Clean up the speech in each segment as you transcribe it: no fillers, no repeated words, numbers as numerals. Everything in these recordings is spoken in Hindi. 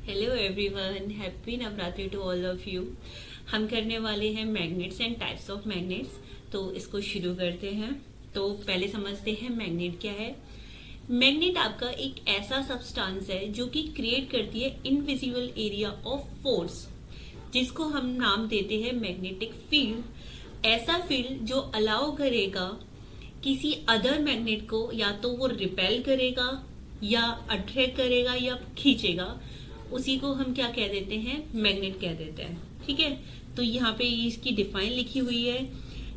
Hello everyone, happy Navratri to all of you. हम करने वाले हैं magnets and types of magnets. तो इसको शुरू करते हैं। तो पहले समझते हैं मैग्नेट क्या है। मैग्नेट आपका एक ऐसा सब्सटेंस है जो कि क्रिएट करती है इनविजिबल एरिया ऑफ फोर्स, जिसको हम नाम देते हैं मैग्नेटिक फील्ड। ऐसा फील्ड जो अलाउ करेगा किसी अदर मैग्नेट को, या तो वो रिपेल करेगा या अट्रैक्ट करेगा या खींचेगा, उसी को हम क्या कह देते हैं, मैग्नेट कह देते हैं। ठीक है, तो यहाँ पे इसकी डिफाइन लिखी हुई है।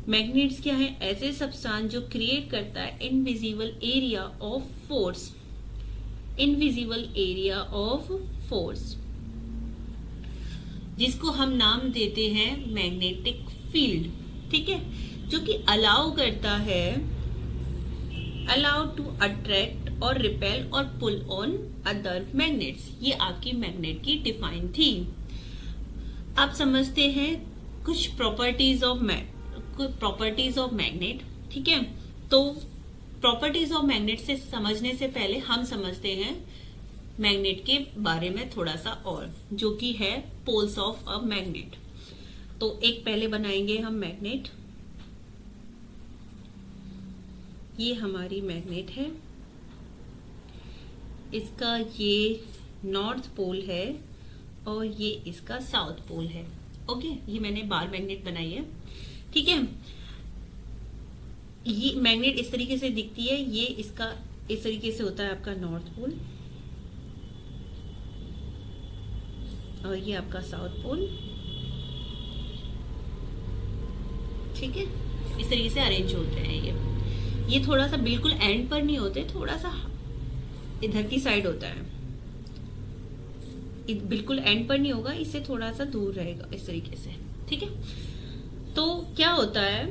मैग्नेट्स क्या है? ऐसे सब्सटेंस जो क्रिएट करता है invisible area of force, invisible area of force, जिसको हम नाम देते हैं मैग्नेटिक फील्ड। ठीक है, जो कि अलाउ करता है, अलाउ टू अट्रैक्ट और रिपेल और पुल ऑन अदर मैग्नेट्स। ये आपकी मैग्नेट की डिफाइन थी। आप समझते हैं कुछ प्रॉपर्टीज ऑफ मैग्नेट। ठीक है, तो प्रॉपर्टीज ऑफ मैग्नेट से समझने से पहले हम समझते हैं मैग्नेट के बारे में थोड़ा सा और, जो कि है पोल्स ऑफ अ मैग्नेट। तो एक पहले बनाएंगे हम मैग्नेट। ये हमारी मैग्नेट है, इसका ये नॉर्थ पोल है और ये इसका साउथ पोल है। ओके, ये मैंने बार मैग्नेट बनाई है। ठीक है, ये मैग्नेट इस तरीके से दिखती है। ये इसका इस तरीके से होता है आपका नॉर्थ पोल, और ये आपका साउथ पोल। ठीक है, इस तरीके से अरेंज होते हैं। ये थोड़ा सा बिल्कुल एंड पर नहीं होते, थोड़ा सा इधर की साइड होता है। बिल्कुल एंड पर नहीं होगा, इससे थोड़ा सा दूर रहेगा इस तरीके से। ठीक है, तो क्या होता है,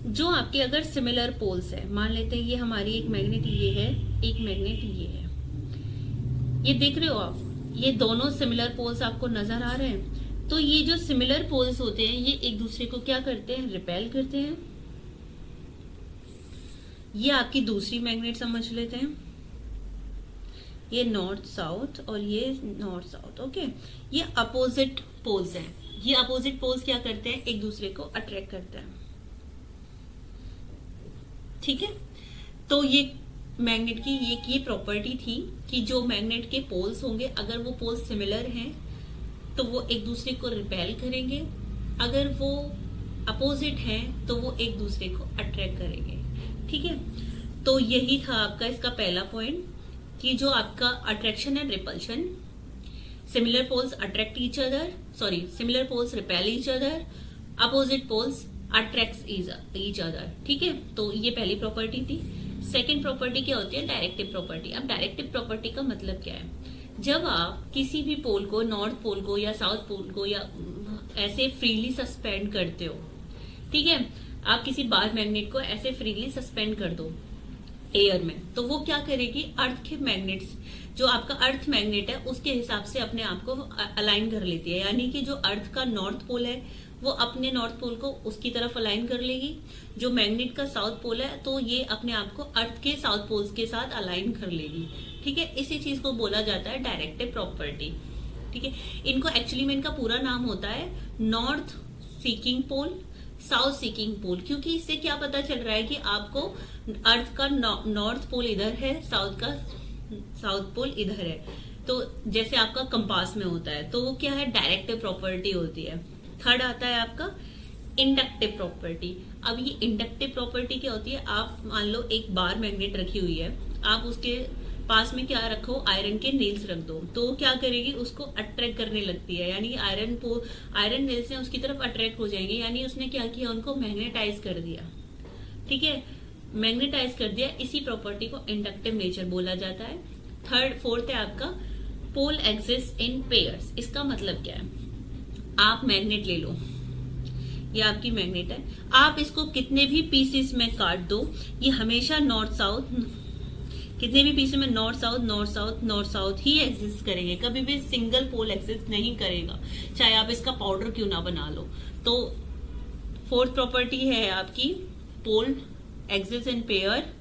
जो आपके अगर सिमिलर पोल्स है, मान लेते हैं ये हमारी एक मैग्नेट ये है, एक मैग्नेट ये है, ये देख रहे हो आप, ये दोनों सिमिलर पोल्स आपको नजर आ रहे हैं। तो ये जो सिमिलर पोल्स होते हैं, ये एक दूसरे को क्या करते हैं, रिपेल करते हैं। ये आपकी दूसरी मैग्नेट समझ लेते हैं, ये नॉर्थ साउथ और ये नॉर्थ साउथ। ओके, ये अपोजिट पोल्स हैं। ये अपोजिट पोल्स क्या करते हैं, एक दूसरे को अट्रैक्ट करते हैं। ठीक है, तो ये मैग्नेट की ये प्रॉपर्टी थी कि जो मैग्नेट के पोल्स होंगे, अगर वो पोल्स सिमिलर हैं तो वो एक दूसरे को रिपेल करेंगे, अगर वो अपोजिट हैं तो वो एक दूसरे को अट्रैक्ट करेंगे। ठीक है, तो यही था आपका इसका पहला पॉइंट, कि जो आपका attraction and repulsion, similar poles attract each other, similar poles repel each other, opposite poles attract each other. ठीक है, तो ये पहली प्रॉपर्टी थी। सेकेंड प्रॉपर्टी क्या होती है, डायरेक्टिव प्रॉपर्टी। अब डायरेक्टिव प्रॉपर्टी का मतलब क्या है, जब आप किसी भी पोल को, नॉर्थ पोल को या साउथ पोल को, या ऐसे फ्रीली सस्पेंड करते हो, ठीक है, आप किसी बार मैग्नेट को ऐसे फ्रीली सस्पेंड कर दो एयर में, तो वो क्या करेगी, अर्थ के मैग्नेट्स, जो आपका अर्थ मैग्नेट है उसके हिसाब से अपने आप को अलाइन कर लेती है। यानी कि जो अर्थ का नॉर्थ पोल है वो अपने नॉर्थ पोल को उसकी तरफ अलाइन कर लेगी, जो मैग्नेट का साउथ पोल है तो ये अपने आप को अर्थ के साउथ पोल्स के साथ अलाइन कर लेगी। ठीक है, इसी चीज को बोला जाता है डायरेक्टिव प्रॉपर्टी। ठीक है, इनको एक्चुअली में इनका पूरा नाम होता है नॉर्थ सीकिंग पोल, साउथ सीकिंग पोल, क्योंकि इससे क्या पता चल रहा है कि आपको अर्थ का नॉर्थ पोल इधर है, साउथ का साउथ पोल इधर है। तो जैसे आपका कंपास में होता है, तो वो क्या है, डायरेक्टिव प्रॉपर्टी होती है। थर्ड आता है आपका इंडक्टिव प्रॉपर्टी। अब ये इंडक्टिव प्रॉपर्टी क्या होती है, आप मान लो एक बार मैग्नेट रखी हुई है, आप उसके पास में क्या रखो, आयरन के नेल्स रख दो, तो क्या करेगी, उसको अट्रैक्ट करने लगती है। यानी आयरन नेल्स ने उसकी तरफ अट्रैक्ट हो जाएंगे, यानी उसने क्या किया, उनको मैग्नेटाइज कर दिया। ठीक है, मैग्नेटाइज कर दिया, इसी प्रॉपर्टी को इंडक्टिव नेचर बोला जाता है। फोर्थ है आपका पोल एग्जिस्ट इन पेयर्स। इसका मतलब क्या है, आप मैग्नेट ले लो, ये आपकी मैग्नेट है, आप इसको कितने भी पीसेस में काट दो, ये हमेशा नॉर्थ साउथ, कितने भी पीसेस में north south north south north south ही एग्जिस्ट करेंगे, कभी भी सिंगल पोल एग्जिस्ट नहीं करेगा, चाहे आप इसका पाउडर क्यों ना बना लो। तो फोर्थ प्रॉपर्टी है आपकी pole exist in pair,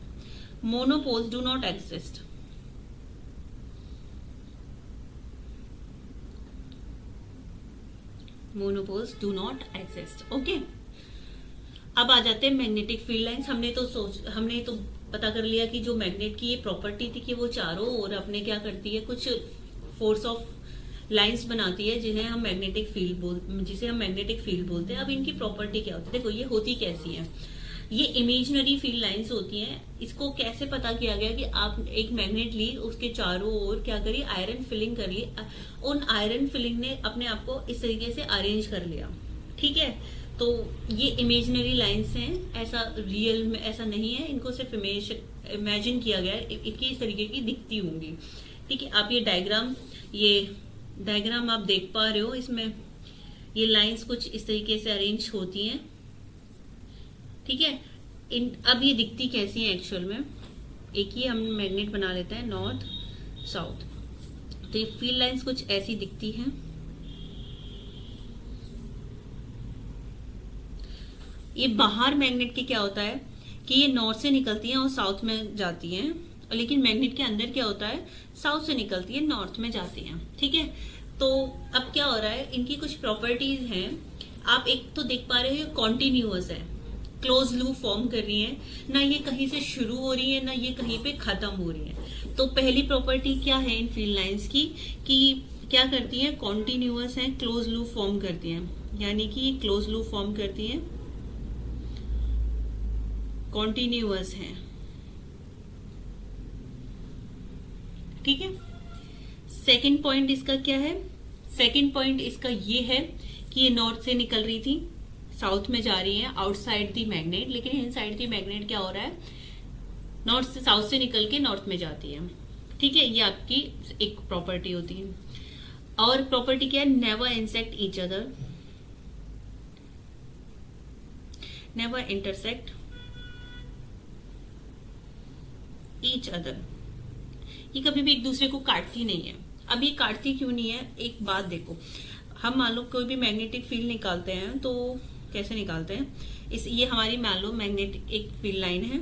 monopoles do not exist. Monopoles do not exist. Okay, अब आ जाते हैं मैग्नेटिक फील्ड लाइंस। हमने तो पता कर लिया कि जो मैग्नेट की ये प्रॉपर्टी थी कि वो चारों ओर अपने क्या करती है, कुछ फोर्स ऑफ लाइंस बनाती है जिसे हम मैग्नेटिक फील्ड बोलते हैं। अब इनकी प्रॉपर्टी क्या होती है, देखो ये होती कैसी है। ये इमेजिनरी फील्ड लाइंस होती हैं। इसको कैसे पता किया गया कि आप एक मैग्नेट ली, उसके चारों ओर क्या करी, आयरन फिलिंग कर ली। उन आयरन फिलिंग ने अपने आप को इस तरीके से अरेंज कर लिया। ठीक है, तो ये इमेजिनरी लाइंस हैं, ऐसा रियल में ऐसा नहीं है, इनको सिर्फ इमेजिन किया गया है, इनकी इस तरीके की दिखती होंगी। ठीक है, आप ये डायग्राम आप देख पा रहे हो, इसमें ये लाइंस कुछ इस तरीके से अरेंज होती हैं। ठीक है, अब ये दिखती कैसी है एक्चुअल में, एक ही हम मैग्नेट बना लेते हैं नॉर्थ साउथ, तो ये फील्ड लाइंस कुछ ऐसी दिखती हैं। ये बाहर मैग्नेट के क्या होता है कि ये नॉर्थ से निकलती हैं और साउथ में जाती हैं, लेकिन मैग्नेट के अंदर क्या होता है, साउथ से निकलती है नॉर्थ में जाती हैं। ठीक है, तो अब क्या हो रहा है, इनकी कुछ प्रॉपर्टीज हैं। आप एक तो देख पा रहे हो कॉन्टिन्यूअस है, क्लोज लूप फॉर्म कर रही है, ना ये कहीं से शुरू हो रही है ना ये कहीं पे खत्म हो रही है। तो पहली प्रॉपर्टी क्या है इन फील्ड लाइंस की, कि क्या करती है, कॉन्टिन्यूअस है, क्लोज लूप फॉर्म करती हैं, यानी कि ये क्लोज लूप फॉर्म करती हैं, कॉन्टिन्यूअस है। ठीक है, सेकंड पॉइंट इसका क्या है, सेकंड पॉइंट इसका ये है कि ये नॉर्थ से निकल रही थी, साउथ में जा रही है, आउटसाइड दी मैग्नेट, लेकिन इनसाइड दी मैग्नेट क्या हो रहा है, नॉर्थ से साउथ से निकल के नॉर्थ में जाती है। ठीक है, ये आपकी एक प्रॉपर्टी होती है। और प्रॉपर्टी क्या है, never insect each other, never intersect each other, ये कभी भी एक दूसरे को काटती नहीं है। अब ये काटती क्यों नहीं है, एक बात देखो, हम मान लो कोई भी मैग्नेटिक फील्ड निकालते हैं तो कैसे निकालते हैं, ये हमारी मान लो मैग्नेटिक एक फील्ड लाइन है,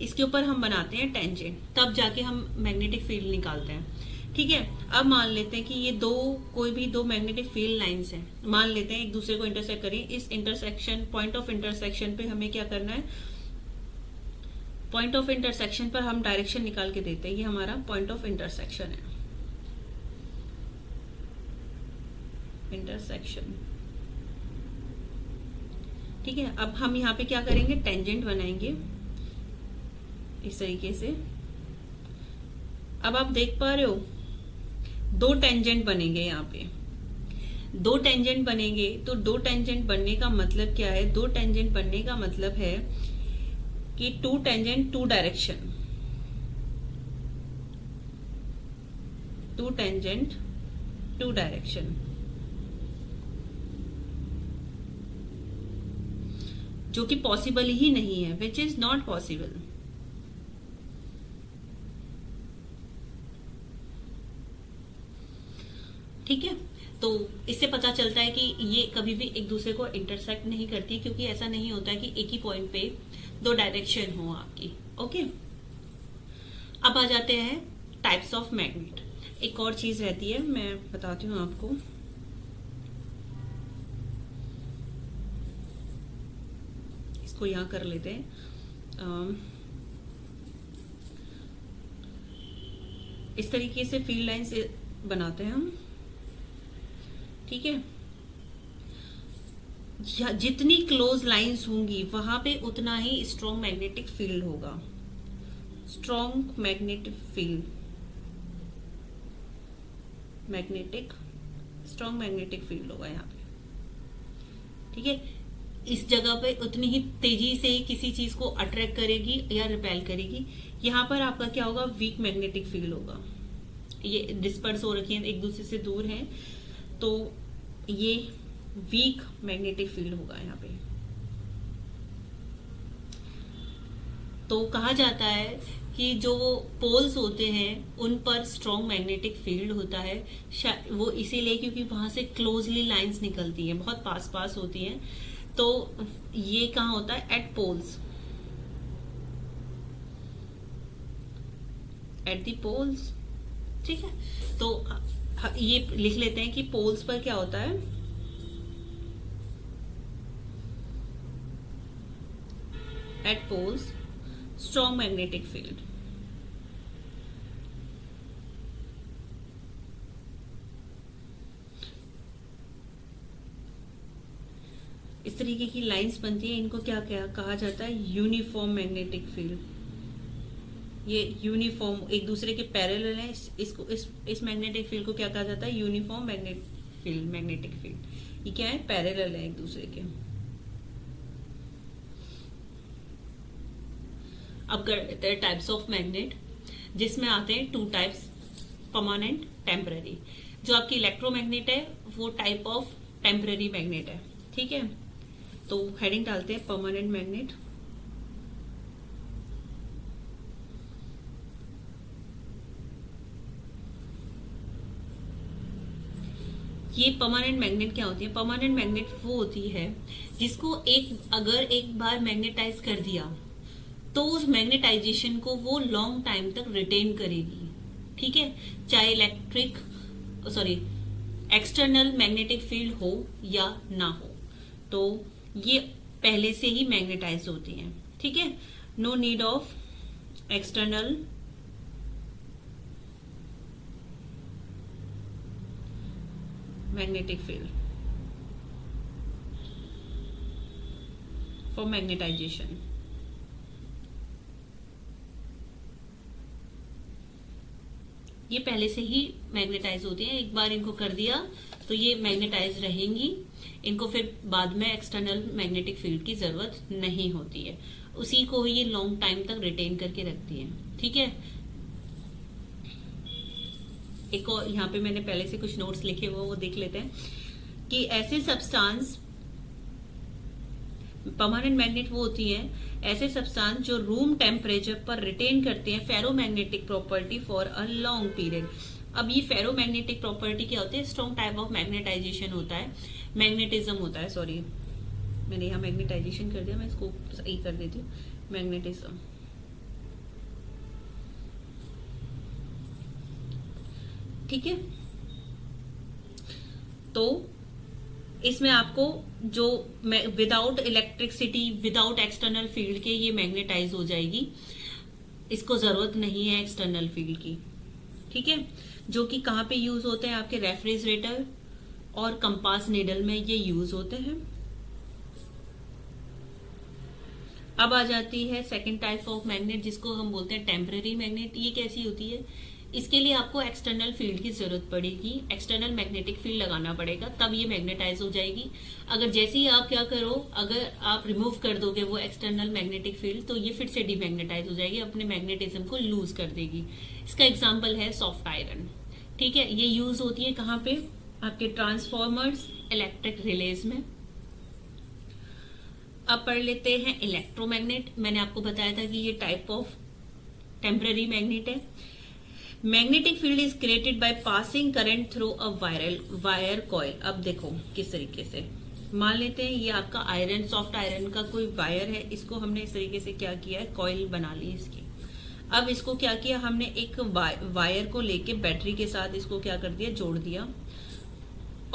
इसके ऊपर हम बनाते हैं टेंजेंट, तब जाके हम मैग्नेटिक फील्ड निकालते हैं। ठीक है, अब मान लेते हैं कि ये कोई भी दो मैग्नेटिक फील्ड लाइंस हैं, मान लेते हैं एक दूसरे को इंटरसेक्ट करें। इस इंटरसेक्शन पॉइंट ऑफ इंटरसेक्शन पे हमें क्या करना है, पॉइंट ऑफ इंटरसेक्शन पर हम डायरेक्शन निकाल के देते हैं, ये हमारा पॉइंट ऑफ इंटरसेक्शन है, इंटरसेक्शन। ठीक है, अब हम यहाँ पे क्या करेंगे, टेंजेंट बनाएंगे इस तरीके से। अब आप देख पा रहे हो दो टेंजेंट बनेंगे, यहाँ पे दो टेंजेंट बनेंगे, तो दो टेंजेंट बनने का मतलब क्या है, दो टेंजेंट बनने का मतलब है कि two tangent two direction, two tangent two direction, जो कि पॉसिबल ही नहीं है, विच इज नॉट पॉसिबल। ठीक है, तो इससे पता चलता है कि ये कभी भी एक दूसरे को इंटरसेक्ट नहीं करती, क्योंकि ऐसा नहीं होता है कि एक ही पॉइंट पे दो डायरेक्शन हो आपकी। ओके, अब आ जाते हैं टाइप्स ऑफ मैग्नेट। एक और चीज रहती है, मैं बताती हूँ आपको। इसको यहां कर लेते हैं। इस तरीके से फील्ड लाइंस बनाते हैं हम। ठीक है, जितनी क्लोज लाइंस होंगी वहां पे उतना ही स्ट्रॉन्ग मैग्नेटिक फील्ड होगा, strong magnetic field, strong magnetic field होगा यहाँ पे। ठीक है, इस जगह पे उतनी ही तेजी से किसी चीज को अट्रैक्ट करेगी या रिपेल करेगी। यहाँ पर आपका क्या होगा, वीक मैग्नेटिक फील्ड होगा। ये डिस्पर्स हो रखी है, एक दूसरे से दूर है, तो ये वीक मैग्नेटिक फील्ड होगा यहाँ पे। तो कहा जाता है कि जो पोल्स होते हैं उन पर स्ट्रॉन्ग मैग्नेटिक फील्ड होता है, वो इसीलिए क्योंकि वहां से क्लोजली लाइंस निकलती हैं, बहुत पास पास होती हैं। तो ये कहाँ होता है, at poles, at the poles. ठीक है, तो ये लिख लेते हैं कि पोल्स पर क्या होता है, at poles, strong magnetic field. इस तरीके की लाइंस बनती है, इनको क्या क्या कहा जाता है, यूनिफॉर्म मैग्नेटिक फील्ड। ये यूनिफॉर्म एक दूसरे के पैरेलल है, इसको इस मैग्नेटिक फील्ड को क्या कहा जाता है, यूनिफॉर्म मैग्नेटिक फील्ड। ये क्या है, पैरेलल है एक दूसरे के। अब कर लेते हैं टाइप्स ऑफ मैग्नेट, जिसमें आते हैं टू टाइप्स, परमानेंट, टेम्पररी। जो आपकी इलेक्ट्रोमैग्नेट है वो टाइप ऑफ टेम्पररी मैग्नेट है, ठीक है। तो हेडिंग डालते हैं परमानेंट मैग्नेट। ये परमानेंट मैग्नेट क्या होती है, परमानेंट मैग्नेट वो होती है जिसको अगर एक बार मैग्नेटाइज कर दिया तो उस मैग्नेटाइजेशन को वो लॉन्ग टाइम तक रिटेन करेगी, ठीक है। चाहे एक्सटर्नल मैग्नेटिक फील्ड हो या ना हो, तो ये पहले से ही मैग्नेटाइज होती हैं, ठीक है। No need of external magnetic field for magnetization. ये पहले से ही मैग्नेटाइज होती हैं, एक बार इनको कर दिया तो ये मैग्नेटाइज रहेंगी, इनको फिर बाद में एक्सटर्नल मैग्नेटिक फील्ड की जरूरत नहीं होती है, उसी को ये लॉन्ग टाइम तक रिटेन करके रखती है, ठीक है। एक और यहाँ पे मैंने पहले से कुछ नोट्स लिखे हुए वो देख लेते हैं कि ऐसे सब्सटेंस, परमानेंट मैग्नेट वो होती हैं ऐसे सब्सटेंस जो रूम टेम्परेचर पर रिटेन करते हैं ferromagnetic property for a long period. अब ये फेरोमैग्नेटिक प्रॉपर्टी क्या होती है, स्ट्रॉन्ग टाइप ऑफ मैग्नेटाइजेशन होता है, मैग्नेटिज्म होता है, सॉरी मैंने यहाँ मैग्नेटाइजेशन कर दिया, मैं इसको सही कर देती हूँ, मैग्नेटिज्म, ठीक है। तो इसमें आपको जो without electricity, without external field के ये मैग्नेटाइज हो जाएगी, इसको जरूरत नहीं है एक्सटर्नल फील्ड की, ठीक है। जो कि कहाँ पे यूज होते हैं, आपके रेफ्रिजरेटर और कंपास नीडल में ये यूज होते हैं। अब आ जाती है सेकेंड टाइप ऑफ मैग्नेट जिसको हम बोलते हैं टेम्पररी मैग्नेट। ये कैसी होती है, इसके लिए आपको एक्सटर्नल फील्ड की जरूरत पड़ेगी, एक्सटर्नल मैग्नेटिक फील्ड लगाना पड़ेगा, तब ये मैग्नेटाइज हो जाएगी। अगर जैसे ही आप क्या करो, अगर आप रिमूव कर दोगे वो एक्सटर्नल मैग्नेटिक फील्ड, तो ये फिर से डीमैग्नेटाइज हो जाएगी, अपने मैग्नेटिज्म को लूज कर देगी। इसका एग्जाम्पल है सॉफ्ट आयरन, ठीक है। ये यूज होती है कहाँ पे, आपके ट्रांसफॉर्मर्स, इलेक्ट्रिक रिलेज में। अब पढ़ लेते हैं इलेक्ट्रोमैग्नेट। मैंने आपको बताया था कि ये टाइप ऑफ टेम्पररी मैग्नेट है। Magnetic field is created by passing current through a wire coil. अब देखो किस तरीके से, मान लेते हैं ये आपका आयरन, सॉफ्ट आयरन का कोई वायर है, इसको हमने इस तरीके से क्या किया है, कॉइल बना ली इसकी। अब इसको क्या किया हमने, एक वायर को लेके बैटरी के साथ इसको क्या कर दिया, जोड़ दिया,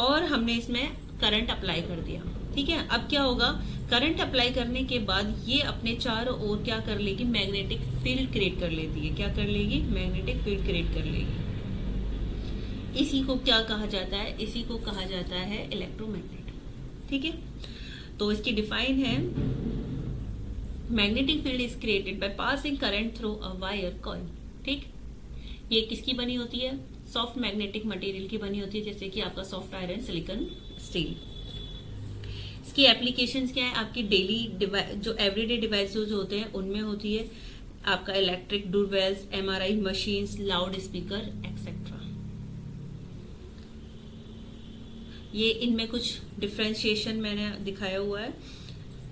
और हमने इसमें करंट अप्लाई कर दिया, ठीक है। अब क्या होगा, करंट अप्लाई करने के बाद ये अपने चारों ओर क्या कर लेगी, मैग्नेटिक फील्ड क्रिएट कर लेती है। क्या कर लेगी, मैग्नेटिक फील्ड क्रिएट कर लेगी। इसी को क्या कहा जाता है, इसी को कहा जाता है इलेक्ट्रोमैग्नेट, ठीक है। तो इसकी डिफाइन है, magnetic field is created by passing current through a wire coil, ठीक। ये किसकी बनी होती है, सॉफ्ट मैग्नेटिक मटेरियल की बनी होती है, जैसे कि आपका सॉफ्ट आयरन, सिलिकॉन, स्टील। इसकी एप्लीकेशंस क्या है, आपकी डेली जो एवरीडे डिवाइसेस होते हैं उनमें होती है, आपका electric doorbells, MRI machines, loud speaker etcetera. ये इनमें कुछ डिफरेंशिएशन मैंने दिखाया हुआ है,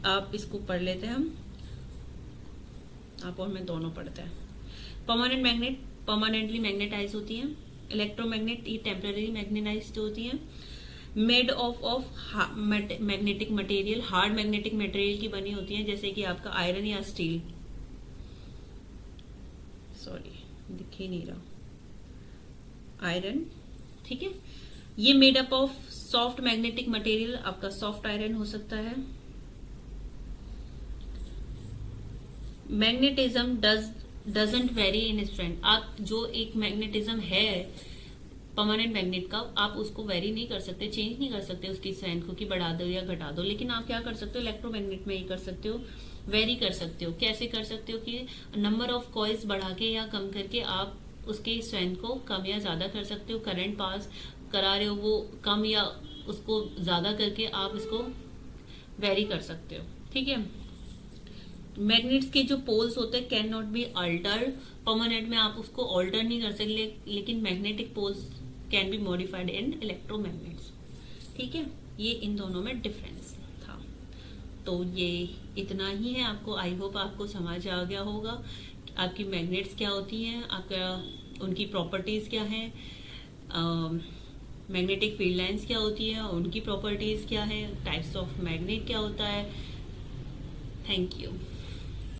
आप इसको पढ़ लेते हैं। हम आप और मैं दोनों पढ़ते हैं। परमानेंट मैग्नेट परमानेंटली मैग्नेटाइज होती हैं, इलेक्ट्रोमैग्नेट ये टेम्पररी मैग्नेटाइज्ड होती हैं। Made of magnetic material, hard magnetic material की बनी होती है, जैसे कि आपका आयरन या स्टील, सॉरी दिख ही नहीं रहा, आयरन, ठीक है। ये made up of soft magnetic material, आपका सॉफ्ट आयरन हो सकता है, magnetism doesn't very in strength. आप जो एक मैग्नेटिज्म है परमानेंट मैग्नेट का, आप उसको वेरी नहीं कर सकते, चेंज नहीं कर सकते उसकी स्ट्रेंथ को कि बढ़ा दो या घटा दो। लेकिन आप क्या कर सकते हो, इलेक्ट्रोमैग्नेट में ये कर सकते हो, वेरी कर सकते हो। कैसे कर सकते हो कि नंबर ऑफ कॉइल्स बढ़ा के या कम करके आप उसके स्ट्रेंथ को कम या ज्यादा कर सकते हो। करंट पास करा रहे हो वो कम या उसको ज्यादा करके आप इसको वेरी कर सकते हो। ठीक है। मैग्नेट्स के जो पोल्स होते हैं can not be altered. Permanent में आप उसको ऑल्टर नहीं कर सकते, लेकिन magnetic poles can be modified in electromagnets. ठीक है, ये इन दोनों में डिफरेंस था। तो ये इतना ही है। आपको आई होप आपको समझ आ गया होगा आपकी मैग्नेट्स क्या होती हैं, आपका उनकी प्रॉपर्टीज क्या है, मैग्नेटिक फील्ड लाइंस क्या होती है, उनकी प्रॉपर्टीज क्या है, टाइप्स ऑफ मैग्नेट क्या होता है। Thank you.